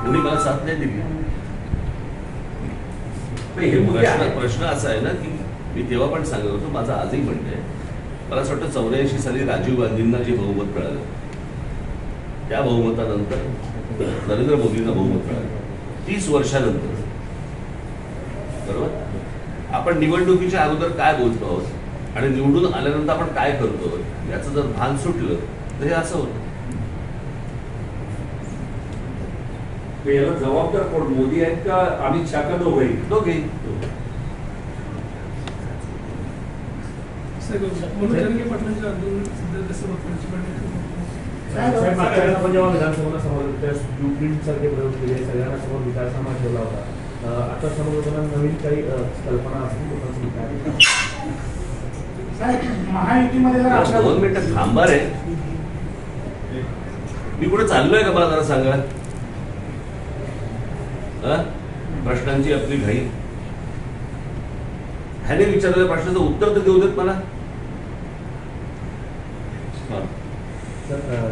कोणी मला साथ नाही दिली. प्रश्न असा आहे ना की मी तेव्हा पण सांगत होतो, माझं आजही म्हणणं आहे, मला असं वाटतं 84 साली राजीव गांधींना जे बहुमत मिळालं त्या बहुमतानंतर नरेंद्र मोदींना बहुमत मिळालं 30 वर्षानंतर. बरोबर. आपण निवडणुकीच्या अगोदर काय बोलतो आहोत आणि निवडून आल्यानंतर आपण काय करतो याचं जर भान सुटलं तर हे असं होतं. याला जबाबदार कोण, मोदी आहेत का अमित शहा का दोघेही? दोघेही. जेव्हा विधानसभेला समोर ब्लूप्रिंट सारखे प्रयोग केले, सगळ्यांना समोर विकासामा ठेवला होता, आता समोर होताना नवीन काही कल्पना असतील महायुतीमध्ये 2 मिनिटं थांबा रे. मी कुठे चाललोय का मला जरा सांगा. प्रश्नांची आपली घाई. ह्याने विचारलेल्या प्रश्नाचं उत्तर तर देऊ देत मला. सर